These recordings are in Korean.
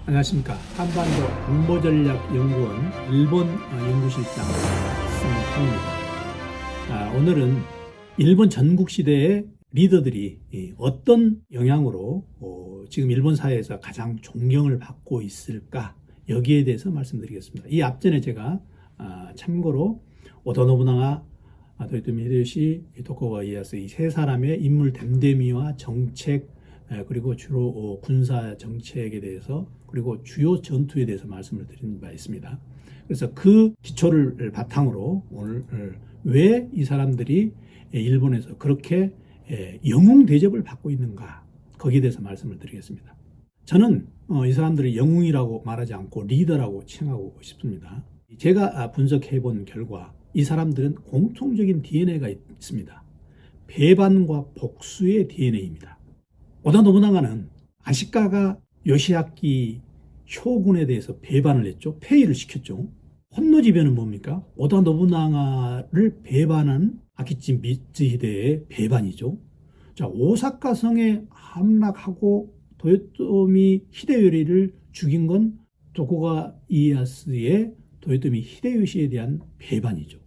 안녕하십니까. 한반도 안보전략연구원 일본 연구실장 승훈입니다. 오늘은 일본 전국시대의 리더들이 어떤 영향으로 지금 일본 사회에서 가장 존경을 받고 있을까, 여기에 대해서 말씀드리겠습니다. 이 앞전에 제가 참고로 오다 노부나가, 도요토미 히데요시, 토쿠가와 이에야스 이 세 사람의 인물 댐댐이와 정책, 그리고 주로 군사 정책에 대해서, 그리고 주요 전투에 대해서 말씀을 드린 바 있습니다. 그래서 그 기초를 바탕으로 오늘 왜 이 사람들이 일본에서 그렇게 영웅 대접을 받고 있는가, 거기에 대해서 말씀을 드리겠습니다. 저는 이 사람들이 영웅이라고 말하지 않고 리더라고 칭하고 싶습니다. 제가 분석해 본 결과 이 사람들은 공통적인 DNA가 있습니다. 배반과 복수의 DNA입니다. 오다 노부나가는 아시카가 요시아키 쇼군에 대해서 배반을 했죠. 폐위를 시켰죠. 혼노지변은 뭡니까? 오다 노부나가를 배반한 아키치 미츠히데의 배반이죠. 자, 오사카 성에 함락하고 도요토미 히데요리를 죽인 건 토쿠가 이에야스의 도요토미 히데요시에 대한 배반이죠.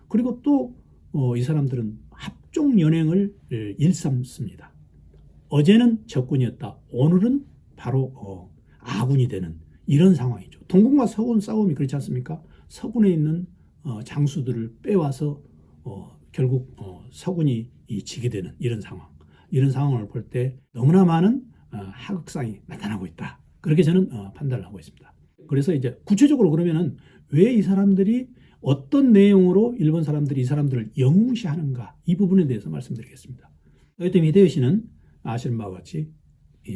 그리고 또 이 사람들은 합종 연행을 일삼습니다. 어제는 적군이었다, 오늘은 바로 아군이 되는 이런 상황이죠. 동군과 서군 싸움이 그렇지 않습니까? 서군에 있는 장수들을 빼와서 결국 서군이 지게 되는 이런 상황. 이런 상황을 볼 때 너무나 많은 하극상이 나타나고 있다, 그렇게 저는 판단을 하고 있습니다. 그래서 이제 구체적으로 그러면은 왜 이 사람들이 어떤 내용으로 일본 사람들이 이 사람들을 영웅시하는가, 이 부분에 대해서 말씀드리겠습니다. 도요토미 히데요시는 아시는 바와 같이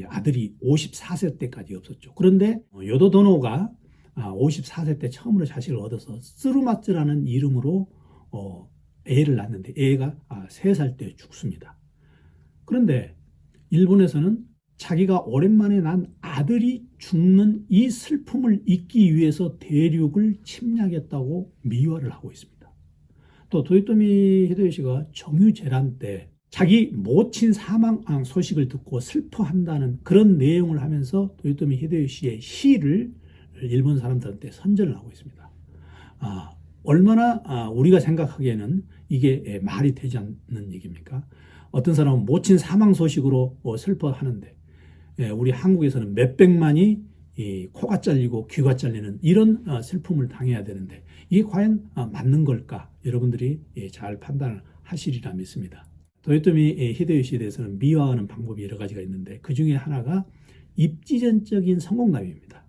아들이 54세 때까지 없었죠. 그런데 요도 도노가 54세 때 처음으로 자식을 얻어서 쓰루마츠라는 이름으로 애를 낳는데 애가 3살 때 죽습니다. 그런데 일본에서는 자기가 오랜만에 난 아들이 죽는 이 슬픔을 잊기 위해서 대륙을 침략했다고 미화를 하고 있습니다. 또 도요토미 히데요시가 정유재란 때 자기 모친 사망 소식을 듣고 슬퍼한다는 그런 내용을 하면서 도요토미 히데요시의 시를 일본 사람들한테 선전을 하고 있습니다. 얼마나 우리가 생각하기에는 이게 말이 되지 않는 얘기입니까? 어떤 사람은 모친 사망 소식으로 슬퍼하는데 우리 한국에서는 몇백만이 코가 잘리고 귀가 잘리는 이런 슬픔을 당해야 되는데 이게 과연 맞는 걸까? 여러분들이 잘 판단을 하시리라 믿습니다. 도요토미 히데요시에 대해서는 미화하는 방법이 여러 가지가 있는데 그 중에 하나가 입지전적인 성공담입니다.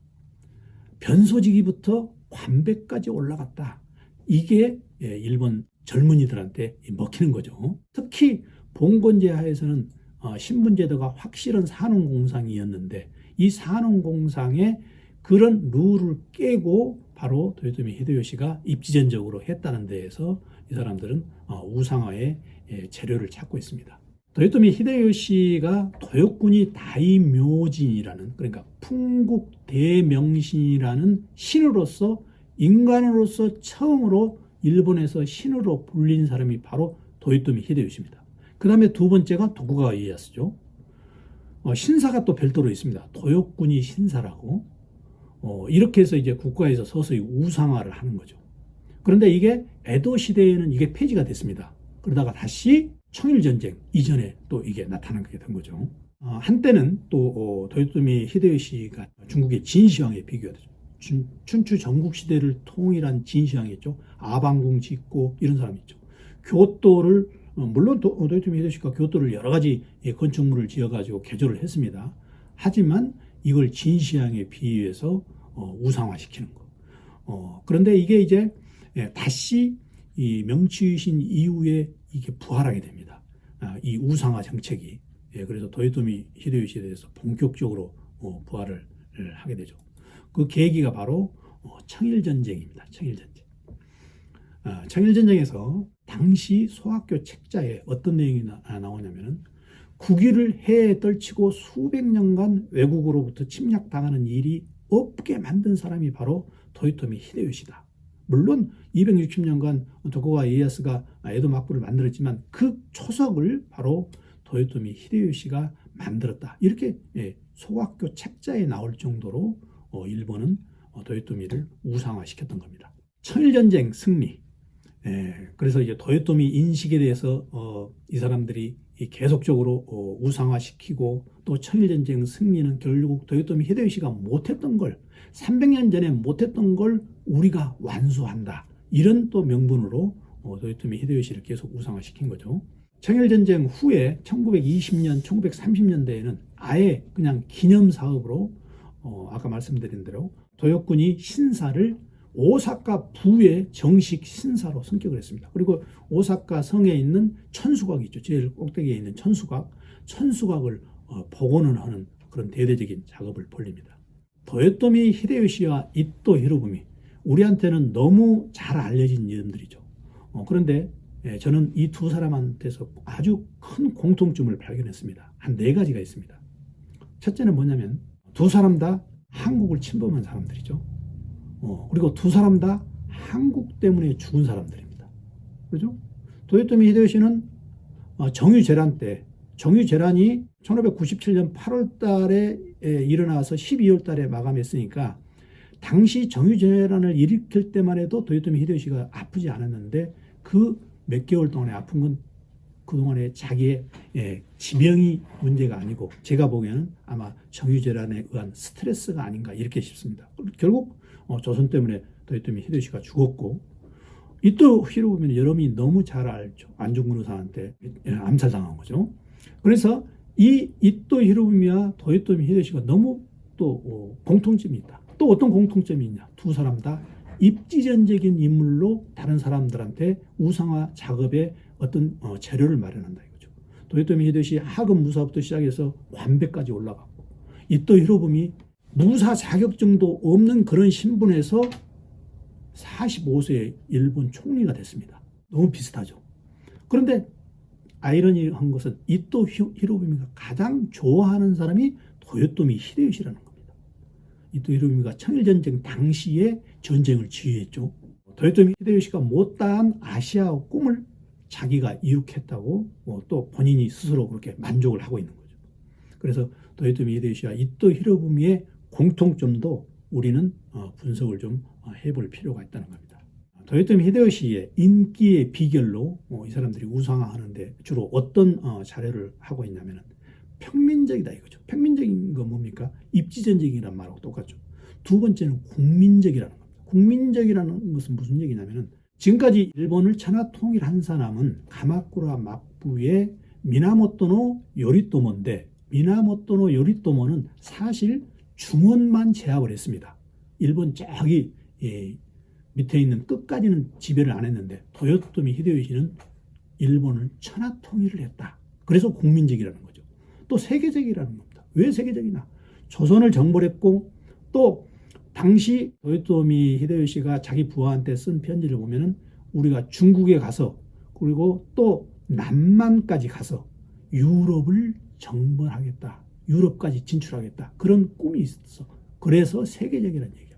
변소지기부터 관배까지 올라갔다. 이게 일본 젊은이들한테 먹히는 거죠. 특히 봉건제 하에서는 신분제도가 확실한 산업공상이었는데 이 산업공상의 그런 룰을 깨고 바로 도요토미 히데요시가 입지전적으로 했다는 데에서 이 사람들은 우상화의 재료를 찾고 있습니다. 도요토미 히데요시가 도요쿠니 다이묘진이라는, 그러니까 풍국대명신이라는 신으로서, 인간으로서 처음으로 일본에서 신으로 불린 사람이 바로 도요토미 히데요시입니다. 그 다음에 두 번째가 도쿠가와 이에야스죠. 신사가 또 별도로 있습니다. 도요쿠니 신사라고. 이렇게 해서 이제 국가에서 서서히 우상화를 하는 거죠. 그런데 이게 에도 시대에는 이게 폐지가 됐습니다. 그러다가 다시 청일전쟁 이전에 또 이게 나타나게 된 거죠. 한때는 또 도요토미 히데요시가 중국의 진시황에 비교가 되죠. 춘추 전국시대를 통일한 진시황이었죠. 아방궁 짓고 이런 사람이 있죠. 교토를 물론 도요토미 히데요시가 교토를 여러 가지 건축물을 지어가지고 개조를 했습니다. 하지만 이걸 진시황에 비유해서 우상화시키는 거. 그런데 이게 이제 다시 이 명치유신 이후에 이게 부활하게 됩니다. 이 우상화 정책이. 그래서 도요토미 히데요시에 대해서 본격적으로 부활을 하게 되죠. 그 계기가 바로 청일전쟁입니다. 청일전쟁. 청일전쟁에서 당시 소학교 책자에 어떤 내용이 나오냐면은 국위를 해에 떨치고 수백 년간 외국으로부터 침략당하는 일이 없게 만든 사람이 바로 도요토미 히데요시다. 물론 260년간 도쿠가와 이에야스가 에도 막부를 만들었지만 그 초석을 바로 도요토미 히데요시가 만들었다. 이렇게 소학교 책자에 나올 정도로 일본은 도요토미를 우상화시켰던 겁니다. 청일전쟁 승리. 그래서 이제 도요토미 인식에 대해서 이 사람들이 계속적으로 우상화시키고 또 청일전쟁 승리는 결국 도요토미 히데요시가 못했던 걸 300년 전에 못했던 걸 우리가 완수한다. 이런 또 명분으로 도요토미 히데요시를 계속 우상화시킨 거죠. 청일전쟁 후에 1920년, 1930년대에는 아예 그냥 기념사업으로 아까 말씀드린 대로 도요군이 신사를 오사카 부의 정식 신사로 승격을 했습니다. 그리고 오사카 성에 있는 천수각이 있죠. 제일 꼭대기에 있는 천수각을 복원을 하는 그런 대대적인 작업을 벌립니다. 도요토미 히데요시와 이토 히로부미, 우리한테는 너무 잘 알려진 이름들이죠. 그런데 저는 이 두 사람한테서 아주 큰 공통점을 발견했습니다. 한 4가지가 있습니다. 첫째는 뭐냐면 두 사람 다 한국을 침범한 사람들이죠. 그리고 두 사람 다 한국 때문에 죽은 사람들입니다. 그렇죠? 도요토미 히데요시는 정유재란 때, 정유재란이 1597년 8월 달에 일어나서 12월 달에 마감했으니까 당시 정유재란을 일으킬 때만 해도 도요토미 히데요시가 아프지 않았는데 그 몇 개월 동안에 아픈 건 그동안에 자기의 지병이 문제가 아니고 제가 보기에는 아마 정유재란에 의한 스트레스가 아닌가 이렇게 싶습니다. 결국 조선 때문에 도요토미 히데요시가 죽었고 이토 히로부미는 여러분이 너무 잘 알죠. 안중근 의사한테 암살당한 거죠. 그래서 이 이토 히로부미와 도요토미 히데요시가 너무 또 공통점이 있다. 또 어떤 공통점이 있냐. 두 사람 다 입지전적인 인물로 다른 사람들한테 우상화 작업에 어떤 재료를 마련한다 이거죠. 도요토미 히데요시 하급 무사부터 시작해서 관배까지 올라갔고 이토 히로부미 무사 자격증도 없는 그런 신분에서 45세에 일본 총리가 됐습니다. 너무 비슷하죠. 그런데 아이러니한 것은 이토 히로부미가 가장 좋아하는 사람이 도요토미 히데요시라는 겁니다. 이토 히로부미가 청일전쟁 당시에 전쟁을 지휘했죠. 도요토미 히데요시가 못다한 아시아 꿈을 자기가 이룩했다고 또 본인이 스스로 그렇게 만족을 하고 있는 거죠. 그래서 도요토미 히데요시와 이토 히로부미의 공통점도 우리는 분석을 좀 해볼 필요가 있다는 겁니다. 도요토미 히데요시의 인기의 비결로 이 사람들이 우상화하는데 주로 어떤 자료를 하고 있냐면 평민적이다 이거죠. 평민적인 건 뭡니까? 입지전적이란 말하고 똑같죠. 두 번째는 국민적이라는 겁니다. 국민적이라는 것은 무슨 얘기냐면 지금까지 일본을 천하통일한 사람은 가마쿠라 막부의 미나모토노 요리토모인데 미나모토노 요리토모는 사실 중원만 제압을 했습니다. 일본 저기 밑에 있는 끝까지는 지배를 안 했는데 도요토미 히데요시는 일본을 천하통일을 했다. 그래서 국민적이라는 거죠. 또 세계적이라는 겁니다. 왜 세계적이냐? 조선을 정벌했고 또 당시 도요토미 히데요시가 자기 부하한테 쓴 편지를 보면은 우리가 중국에 가서 그리고 또 남만까지 가서 유럽을 정벌하겠다. 유럽까지 진출하겠다. 그런 꿈이 있었어. 그래서 세계적이라는 얘기합니다.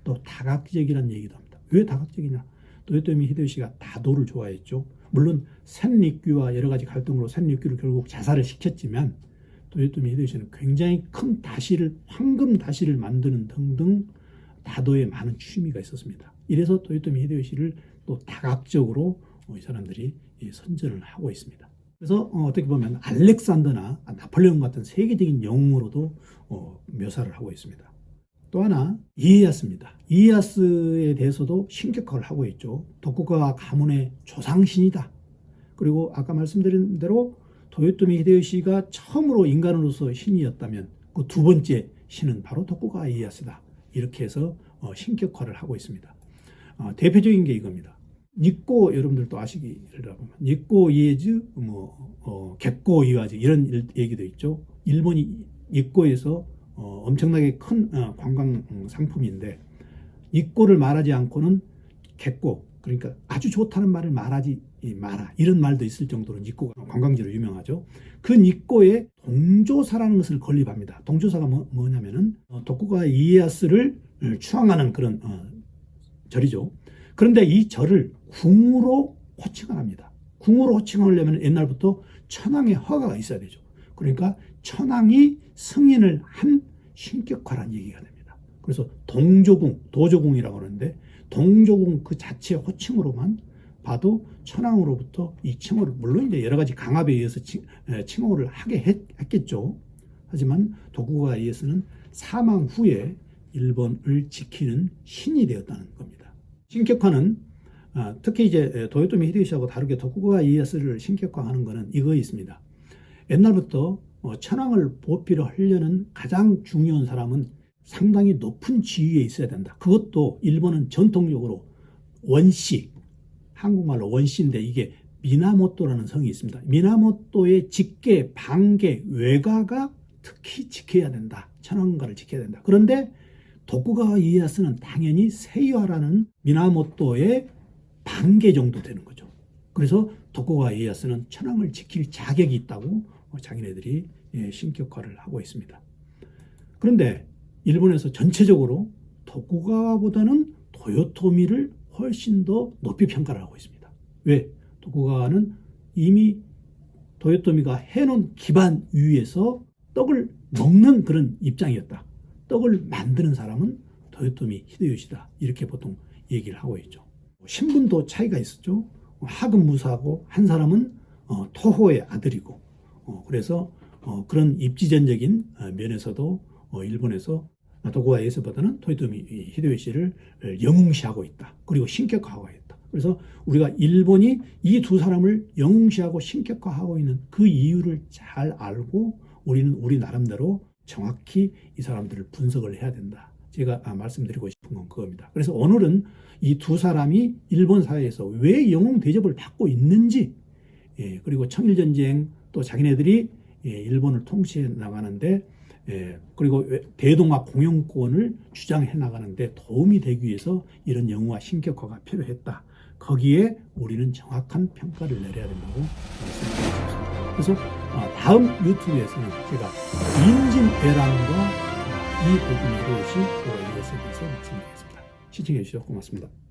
또 다각적이라는 얘기도 합니다. 왜 다각적이냐? 도요토미 히데요시가 다도를 좋아했죠. 물론 센리규와 여러 가지 갈등으로 센리규를 결국 자살을 시켰지만 도요토미 히데요시는 굉장히 큰 다시를 황금 다시를 만드는 등등 다도에 많은 취미가 있었습니다. 이래서 도요토미 히데요시를 또 다각적으로 이 사람들이 선전을 하고 있습니다. 그래서 어떻게 보면 알렉산더나 나폴레옹 같은 세계적인 영웅으로도 묘사를 하고 있습니다. 또 하나 이에야스입니다. 이에야스에 대해서도 신격화를 하고 있죠. 도쿠가와 가문의 조상신이다. 그리고 아까 말씀드린 대로 도요토미 히데요시가 처음으로 인간으로서 신이었다면 그 두 번째 신은 바로 도쿠가와 이에야스다. 이렇게 해서 신격화를 하고 있습니다. 대표적인 게 이겁니다. 니꼬 여러분들도 아시기를 하면 니꼬 이에즈 객고 이와즈 이런 얘기도 있죠. 일본이 니꼬에서 엄청나게 큰 관광 상품인데 니꼬를 말하지 않고는 객고 그러니까 아주 좋다는 말을 말하지 마라 이런 말도 있을 정도로 니꼬가 관광지로 유명하죠. 그 니꼬에 동조사라는 것을 건립합니다. 동조사가 뭐냐면은 도쿠가와 이에야스를 추앙하는 그런 절이죠. 그런데 이 절을 궁으로 호칭을 합니다. 궁으로 호칭하려면 옛날부터 천황의 허가가 있어야 되죠. 그러니까 천황이 승인을 한 신격화란 얘기가 됩니다. 그래서 동조궁, 도조궁이라고 하는데 동조궁 그 자체 호칭으로만 봐도 천황으로부터 이 칭호를, 물론 이제 여러 가지 강압에 의해서 칭호를 하게 했겠죠. 하지만 도쿠가와 이에스는 사망 후에 일본을 지키는 신이 되었다는 겁니다. 신격화는 특히 이제 도요토미 히데요시하고 다르게 도쿠가와 이에스를 신격화하는 것은 이거 있습니다. 옛날부터 천황을 보필을 하려는 가장 중요한 사람은 상당히 높은 지위에 있어야 된다. 그것도 일본은 전통적으로 원씨, 한국말로 원씨인데 이게 미나모토라는 성이 있습니다. 미나모토의 직계, 반계, 외가가 특히 지켜야 된다. 천황가를 지켜야 된다. 그런데 도쿠가와 이에야스는 당연히 세이와라는 미나모토의 반계 정도 되는 거죠. 그래서 도쿠가와 이에야스는 천황을 지킬 자격이 있다고 자기네들이 신격화를 하고 있습니다. 그런데 일본에서 전체적으로 도쿠가와보다는 도요토미를 훨씬 더 높이 평가를 하고 있습니다. 왜? 도쿠가와는 이미 도요토미가 해놓은 기반 위에서 떡을 먹는 그런 입장이었다. 떡을 만드는 사람은 도요토미 히데요시다. 이렇게 보통 얘기를 하고 있죠. 신분도 차이가 있었죠. 하급무사하고 한 사람은 토호의 아들이고, 그래서 그런 입지전적인 면에서도 일본에서 도쿠가와 이에야스보다는 도요토미 히데요시를 영웅시하고 있다. 그리고 신격화하고 있다. 그래서 우리가 일본이 이 두 사람을 영웅시하고 신격화하고 있는 그 이유를 잘 알고 우리는 우리 나름대로 정확히 이 사람들을 분석을 해야 된다. 제가 말씀드리고 싶은 건 그겁니다. 그래서 오늘은 이 두 사람이 일본 사회에서 왜 영웅 대접을 받고 있는지, 그리고 청일전쟁 또 자기네들이 일본을 통치해 나가는데, 그리고 대동아 공영권을 주장해 나가는데 도움이 되기 위해서 이런 영웅화 신격화가 필요했다. 거기에 우리는 정확한 평가를 내려야 된다고 말씀드리겠습니다. 그래서 다음 유튜브에서는 제가 인진애랑과 이 도쿠미 히데요시 도쿠가와 이에야스에 대해서 말씀드리겠습니다. 시청해 주셔서 고맙습니다.